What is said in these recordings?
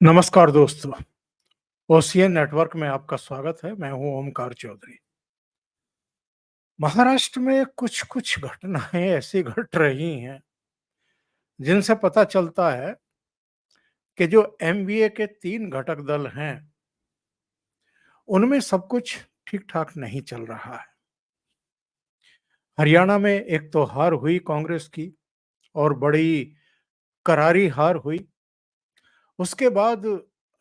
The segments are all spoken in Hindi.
नमस्कार दोस्तों, ओशियन नेटवर्क में आपका स्वागत है। मैं हूं ओमकार चौधरी। महाराष्ट्र में कुछ-कुछ घटनाएं ऐसी घट रही हैं, जिनसे पता चलता है कि जो एमबीए के 3 घटक दल हैं, उनमें सब कुछ ठीक-ठाक नहीं चल रहा है। हरियाणा में एक तो हार हुई कांग्रेस की और बड़ी करारी हार हुई। उसके बाद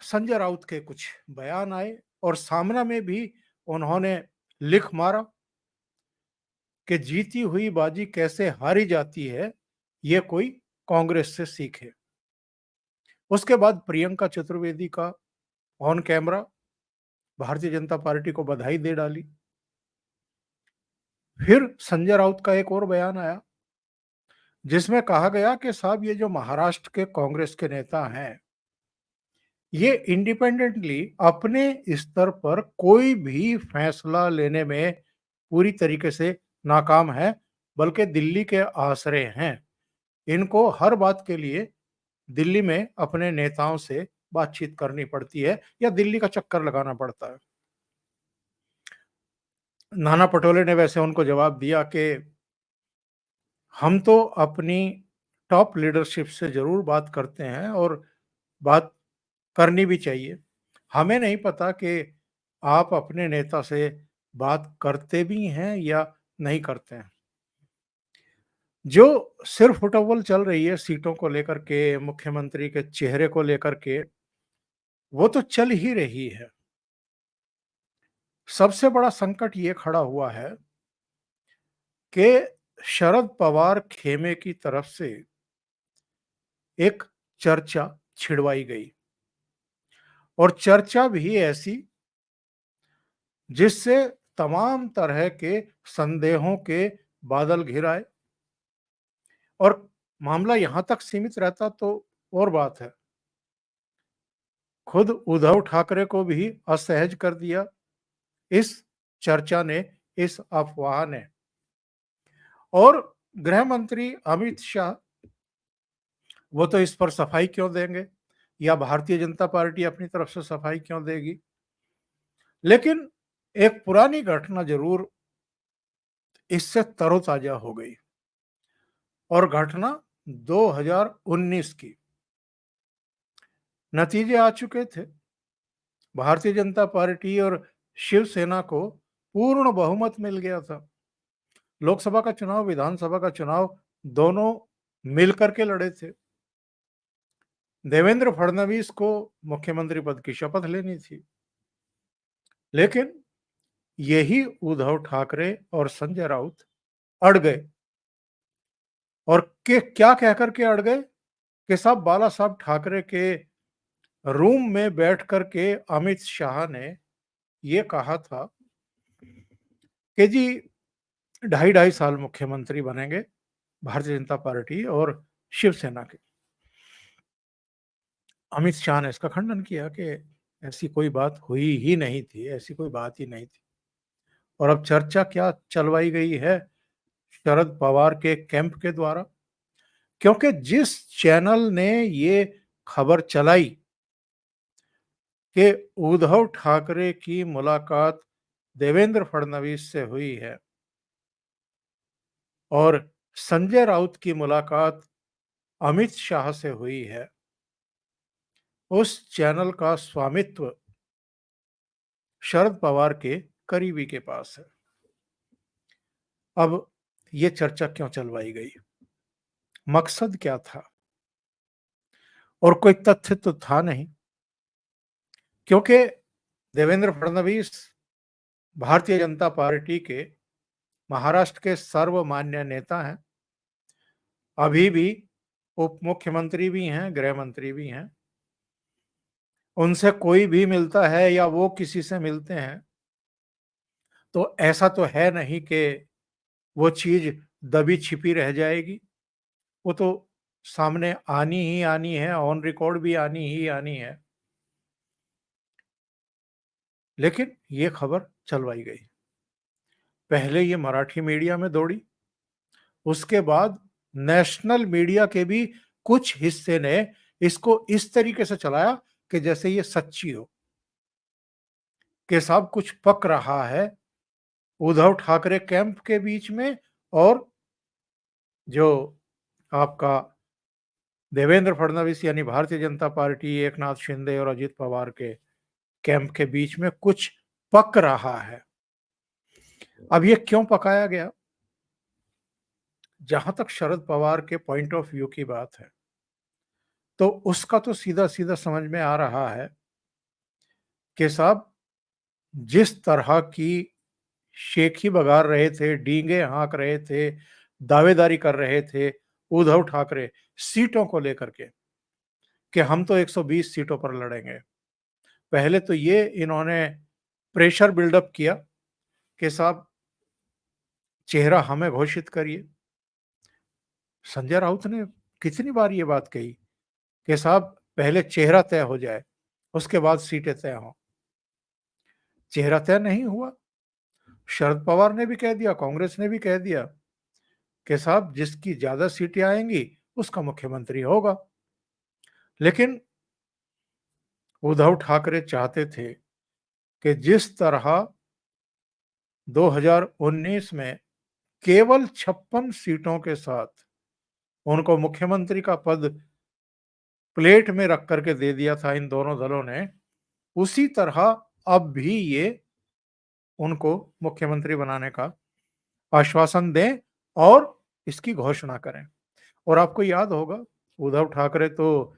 संजय राउत के कुछ बयान आए और सामना में भी उन्होंने लिख मारा कि जीती हुई बाजी कैसे हारी जाती है, ये कोई कांग्रेस से सीखे। उसके बाद प्रियंका चतुर्वेदी का on camera Bharatiya Janata party को बधाई दे डाली। फिर संजय राउत का एक और बयान आया, जिसमें कहा गया कि साहब ये जो महाराष्ट्र के कांग्रेस के नेता हैं, ये इंडिपेंडेंटली अपने स्तर पर कोई भी फैसला लेने में पूरी तरीके से नाकाम है, बल्कि दिल्ली के आसरे हैं। इनको हर बात के लिए दिल्ली में अपने नेताओं से बातचीत करनी पड़ती है या दिल्ली का चक्कर लगाना पड़ता है। नाना पटोले ने वैसे उनको जवाब दिया कि हम तो अपनी टॉप लीडरशिप से ज़रूर बात करते हैं और बात करनी भी चाहिए। हमें नहीं पता कि आप अपने नेता से बात करते भी हैं या नहीं करते हैं। जो सिर-फुटअव्वल चल रही है सीटों को लेकर के, मुख्यमंत्री के चेहरे को लेकर के, वो तो चल ही रही है। सबसे बड़ा संकट ये खड़ा हुआ है कि शरद पवार खेमे की तरफ से एक चर्चा छिड़वाई गई और चर्चा भी ऐसी जिससे तमाम तरह के संदेहों के बादल घिर आए और मामला यहां तक सीमित रहता तो और बात है। खुद उद्धव ठाकरे को भी असहज कर दिया इस चर्चा ने, इस अफवाह ने। और गृह मंत्री अमित शाह, वो तो इस पर सफाई क्यों देंगे या भारतीय जनता पार्टी अपनी तरफ से सफाई क्यों देगी। लेकिन एक पुरानी घटना जरूर इससे तरोताजा हो गई और घटना 2019 की। नतीजे आ चुके थे। भारतीय जनता पार्टी और शिवसेना को पूर्ण बहुमत मिल गया था। लोकसभा का चुनाव, विधानसभा का चुनाव दोनों मिलकर के लड़े थे। देवेंद्र फडणवीस को मुख्यमंत्री पद की शपथ लेनी थी, लेकिन यही उद्धव ठाकरे और संजय राउत अड़ गए। और के क्या कहकर के अड़ गए कि साहब बाला साहब ठाकरे के रूम में बैठ कर के अमित शाह ने ये कहा था कि जी 2.5 साल मुख्यमंत्री बनेंगे भारतीय जनता पार्टी और शिवसेना के। अमित शाह ने इसका खंडन किया कि ऐसी कोई बात हुई ही नहीं थी, ऐसी कोई बात ही नहीं थी। और अब चर्चा क्या चलवाई गई है शरद पवार के कैंप के द्वारा, क्योंकि जिस चैनल ने ये खबर चलाई कि उद्धव ठाकरे की मुलाकात देवेंद्र फडणवीस से हुई है और संजय राउत की मुलाकात अमित शाह से हुई है, उस चैनल का स्वामित्व शरद पवार के करीबी के पास है। अब ये चर्चा क्यों चलवाई गई, मकसद क्या था? और कोई तथ्य तो था नहीं, क्योंकि देवेंद्र फडणवीस भारतीय जनता पार्टी के महाराष्ट्र के सर्वमान्य नेता हैं। अभी भी उप मुख्यमंत्री भी हैं, गृह मंत्री भी हैं। उनसे कोई भी मिलता है या वो किसी से मिलते हैं, तो ऐसा तो है नहीं कि वो चीज दबी छिपी रह जाएगी। वो तो सामने आनी ही आनी है, ऑन रिकॉर्ड भी आनी ही आनी है। लेकिन ये खबर चलवाई गई। पहले ये मराठी मीडिया में दौड़ी, उसके बाद नेशनल मीडिया के भी कुछ हिस्से ने इसको इस तरीके से चलाया कि जैसे ये सच्ची हो कि साहब कुछ पक रहा है उद्धव ठाकरे कैंप के बीच में और जो आपका देवेंद्र फडणवीस यानी भारतीय जनता पार्टी, एकनाथ शिंदे और अजित पवार के कैंप के बीच में कुछ पक रहा है। अब ये क्यों पकाया गया? जहां तक शरद पवार के पॉइंट ऑफ व्यू की बात है, तो उसका तो सीधा-सीधा समझ में आ रहा है कि साहब जिस तरह की शेखी बघार रहे थे, डींगे हाँक रहे थे, दावेदारी कर रहे थे उद्धव ठाकरे सीटों को लेकर के कि हम तो 120 सीटों पर लड़ेंगे। पहले तो ये इन्होंने प्रेशर बिल्डअप किया कि साहब चेहरा हमें घोषित करिए। संजय राउत ने कितनी बार ये बात कही कि साहब पहले चेहरा तय हो जाए, उसके बाद सीटें तय हों। चेहरा तय नहीं हुआ। शरद पवार ने भी कह दिया, कांग्रेस ने भी कह दिया कि साहब जिसकी ज्यादा सीटें आएंगी उसका मुख्यमंत्री होगा। लेकिन उद्धव ठाकरे चाहते थे कि जिस तरह 2019 में केवल 56 सीटों के साथ उनको मुख्यमंत्री का पद प्लेट में रख करके दे दिया था इन दोनों दलों ने, उसी तरह अब भी ये उनको मुख्यमंत्री बनाने का आश्वासन दें और इसकी घोषणा करें। और आपको याद होगा उद्धव ठाकरे तो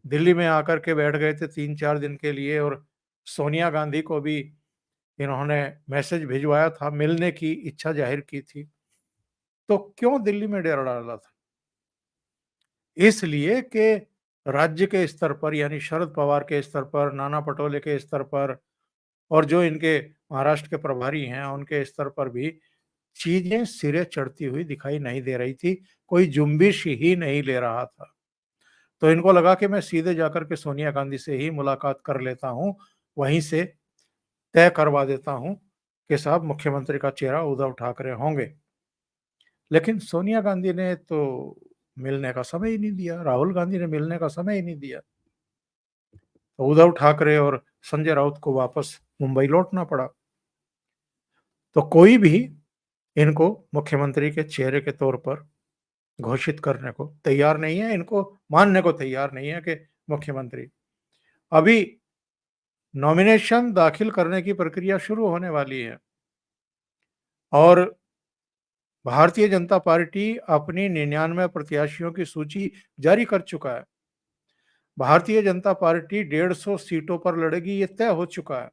दिल्ली में आकर के बैठ गए थे 3-4 दिन के लिए और सोनिया गांधी को भी इन्होंने मैसेज भिजवाया था, मिलने की इच्छा जाहिर की थी। तो क्यों दिल्ली में डेरा डाला था? इसलिए कि राज्य के स्तर पर यानी शरद पवार के स्तर पर, नाना पटोले के स्तर पर और जो इनके महाराष्ट्र के प्रभारी हैं, उनके स्तर पर भी चीजें सिरे चढ़ती हुई दिखाई नहीं दे रही थी। कोई जुम्बिश ही नहीं ले रहा था। तो इनको लगा कि मैं सीधे जाकर के सोनिया गांधी से ही मुलाकात कर लेता हूं, वहीं से तय करवा देता हूं कि साहब मुख्यमंत्री का चेहरा उद्धव ठाकरे होंगे। लेकिन सोनिया गांधी ने तो मिलने का समय ही नहीं दिया, राहुल गांधी ने मिलने का समय ही नहीं दिया। तो उद्धव ठाकरे और संजय राउत को वापस मुंबई लौटना पड़ा। तो कोई भी इनको मुख्यमंत्री के चेहरे के तौर पर घोषित करने को तैयार नहीं है, इनको मानने को तैयार नहीं है कि मुख्यमंत्री। अभी नॉमिनेशन दाखिल करने की प्रक्रिया शुरू होने वाली है और भारतीय जनता पार्टी अपनी 99 प्रत्याशियों की सूची जारी कर चुका है। भारतीय जनता पार्टी 150 सीटों पर लड़ेगी, ये तय हो चुका है।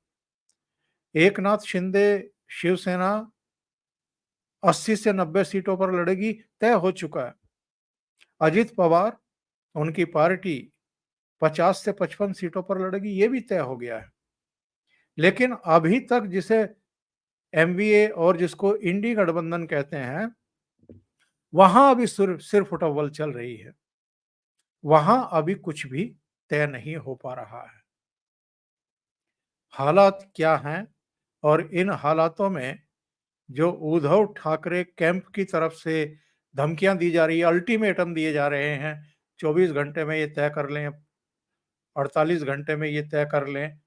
एकनाथ शिंदे शिवसेना 80 से 90 सीटों पर लड़ेगी, तय हो चुका है। अजित पवार उनकी पार्टी 50 से 55 सीटों पर लड़ेगी, ये भी तय हो गया है। लेकिन अभी तक जिसे एमवीए और जिसको इंडी गठबंधन कहते हैं, वहां अभी सिर्फ उटव्वल चल रही है। वहां अभी कुछ भी तय नहीं हो पा रहा है। हालात क्या हैं और इन हालातों में जो उद्धव ठाकरे कैंप की तरफ से धमकियां दी जा रही है, अल्टीमेटम दिए जा रहे हैं, 24 घंटे में ये तय कर लें, 48 घंटे में ये तय कर लें,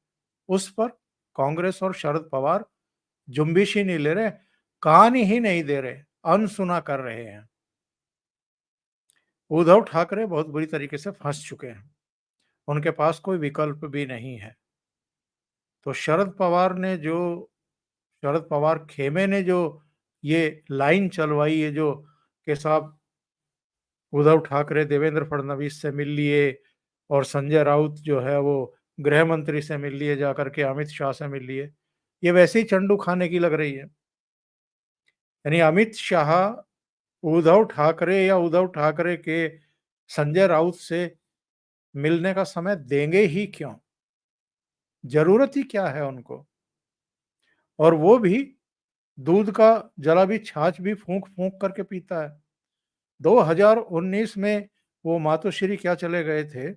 उस पर कांग्रेस और शरद पवार जुम्बिश ही नहीं ले रहे, कान ही नहीं दे रहे, अनसुना कर रहे हैं। उद्धव ठाकरे बहुत बुरी तरीके से फंस चुके हैं, उनके पास कोई विकल्प भी नहीं है। तो शरद पवार खेमे ने जो ये लाइन चलवाई है, जो कि साहब उद्धव ठाकरे देवेंद्र फडणवीस से मिल लिए और संजय राउत जो है वो गृह मंत्री से मिल लिए, जाकर के अमित शाह से मिल लिए, ये वैसे ही चंडू खाने की लग रही है। यानी अमित शाह उद्धव ठाकरे या उद्धव ठाकरे के संजय राउत से मिलने का समय देंगे ही क्यों? जरूरत ही क्या है उनको? और वो भी दूध का जला भी छाछ भी फूंक फूंक करके पीता है। 2019 में वो मातोश्री क्या चले गए थे,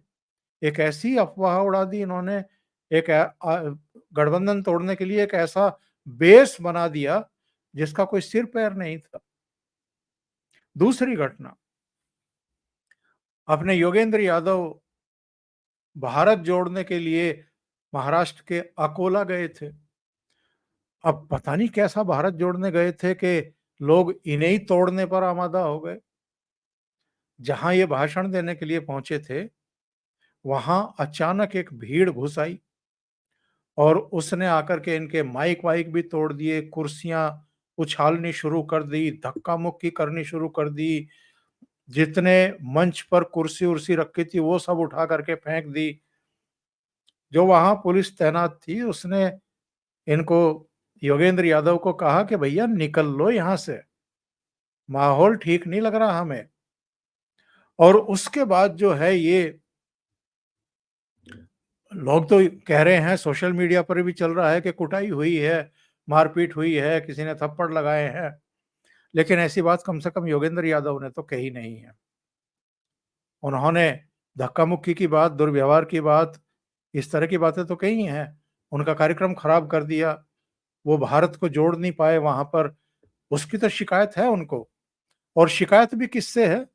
एक ऐसी अफवाह उड़ा दी इन्होंने, एक गठबंधन तोड़ने के लिए एक ऐसा बेस बना दिया जिसका कोई सिर पैर नहीं था। दूसरी घटना, अपने योगेंद्र यादव भारत जोड़ने के लिए महाराष्ट्र के अकोला गए थे। अब पता नहीं कैसा भारत जोड़ने गए थे कि लोग इन्हें ही तोड़ने पर आमादा हो गए। जहां ये भाषण देने के लिए पहुंचे थे, वहां अचानक एक भीड़ घुस आई और उसने आकर के इनके माइक वाइक भी तोड़ दिए, कुर्सियां उछालनी शुरू कर दी, धक्का मुक्की करनी शुरू कर दी। जितने मंच पर कुर्सी उर्सी रखी थी वो सब उठा करके फेंक दी। जो वहां पुलिस तैनात थी उसने इनको, योगेंद्र यादव को कहा कि भैया निकल लो यहां से, माहौल ठीक नहीं लग रहा हमें। और उसके बाद जो है ये लोग तो कह रहे हैं, सोशल मीडिया पर भी चल रहा है कि कुटाई हुई है, मारपीट हुई है, किसी ने थप्पड़ लगाए हैं। लेकिन ऐसी बात कम से कम योगेंद्र यादव ने तो कही नहीं है। उन्होंने धक्का मुक्की की बात, दुर्व्यवहार की बात, इस तरह की बातें तो कही हैं। उनका कार्यक्रम खराब कर दिया, वो भारत को जोड़ नहीं पाए वहां पर, उसकी तो शिकायत है उनको। और शिकायत भी किससे है?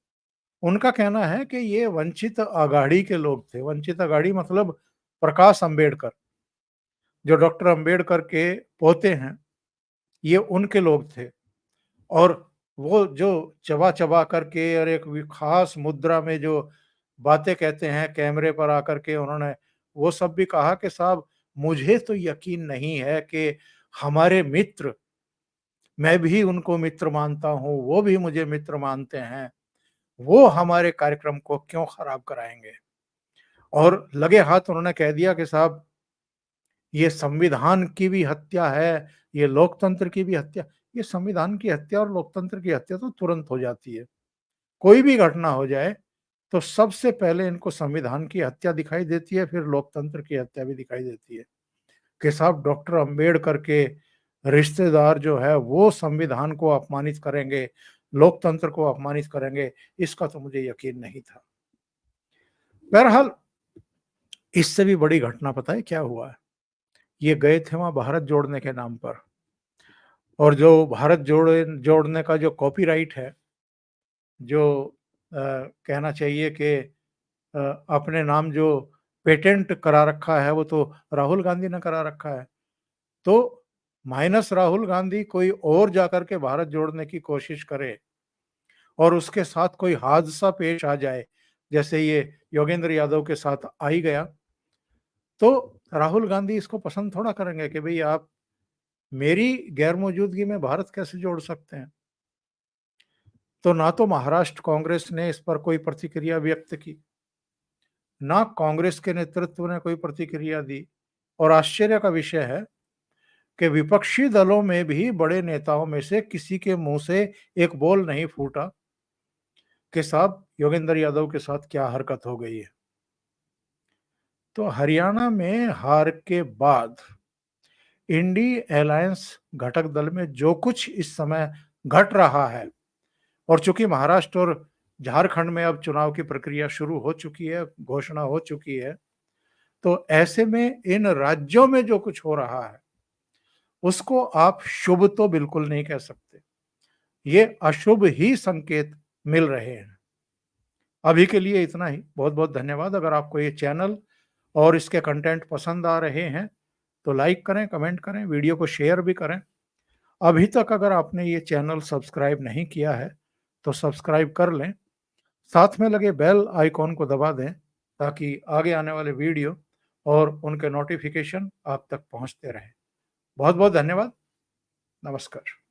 उनका कहना है कि ये वंचित अघाड़ी के लोग थे। वंचित अघाड़ी मतलब प्रकाश अंबेडकर, जो डॉक्टर अंबेडकर के पोते हैं, ये उनके लोग थे। और वो जो चबा चबा करके और एक खास मुद्रा में जो बातें कहते हैं कैमरे पर आकर के, उन्होंने वो सब भी कहा कि साहब मुझे तो यकीन नहीं है कि हमारे मित्र, मैं भी उनको मित्र मानता हूँ, वो भी मुझे मित्र मानते हैं, वो हमारे कार्यक्रम को क्यों खराब कराएंगे। और लगे हाथ उन्होंने कह दिया कि साहब ये संविधान की भी हत्या है, ये लोकतंत्र की भी हत्या। ये संविधान की हत्या और लोकतंत्र की हत्या तो तुरंत हो जाती है। कोई भी घटना हो जाए तो सबसे पहले इनको संविधान की हत्या दिखाई देती है, फिर लोकतंत्र की हत्या भी दिखाई देती है कि साहब डॉक्टर अंबेडकर के रिश्तेदार जो है वो संविधान को अपमानित करेंगे, लोकतंत्र को अपमानित करेंगे, इसका तो मुझे यकीन नहीं था। बहरहाल इससे भी बड़ी घटना पता है क्या हुआ है? ये गए थे वहां भारत जोड़ने के नाम पर, और जो भारत जोड़ने का जो कॉपीराइट है, जो कहना चाहिए कि अपने नाम जो पेटेंट करा रखा है वो तो राहुल गांधी ने करा रखा है। तो माइनस राहुल गांधी कोई और जाकर के भारत जोड़ने की कोशिश करे और उसके साथ कोई हादसा पेश आ जाए, जैसे ये योगेंद्र यादव के साथ आ ही गया, तो राहुल गांधी इसको पसंद थोड़ा करेंगे कि भाई आप मेरी गैर मौजूदगी में भारत कैसे जोड़ सकते हैं। तो ना तो महाराष्ट्र कांग्रेस ने इस पर कोई प्रतिक्रिया व्यक्त की, ना कांग्रेस के नेतृत्व ने कोई प्रतिक्रिया दी। और आश्चर्य का विषय है कि विपक्षी दलों में भी बड़े नेताओं में से किसी के मुंह से एक बोल नहीं फूटा कि साहब योगेंद्र यादव के साथ क्या हरकत हो गई है। तो हरियाणा में हार के बाद इंडी अलायंस घटक दल में जो कुछ इस समय घट रहा है, और चूंकि महाराष्ट्र और झारखंड में अब चुनाव की प्रक्रिया शुरू हो चुकी है, घोषणा हो चुकी है, तो ऐसे में इन राज्यों में जो कुछ हो रहा है उसको आप शुभ तो बिल्कुल नहीं कह सकते, ये अशुभ ही संकेत मिल रहे हैं। अभी के लिए इतना ही। बहुत बहुत धन्यवाद। अगर आपको ये चैनल और इसके कंटेंट पसंद आ रहे हैं तो लाइक करें, कमेंट करें, वीडियो को शेयर भी करें। अभी तक अगर आपने ये चैनल सब्सक्राइब नहीं किया है तो सब्सक्राइब कर लें, साथ में लगे बेल आइकॉन को दबा दें ताकि आगे आने वाले वीडियो और उनके नोटिफिकेशन आप तक पहुंचते रहें। बहुत बहुत धन्यवाद। नमस्कार।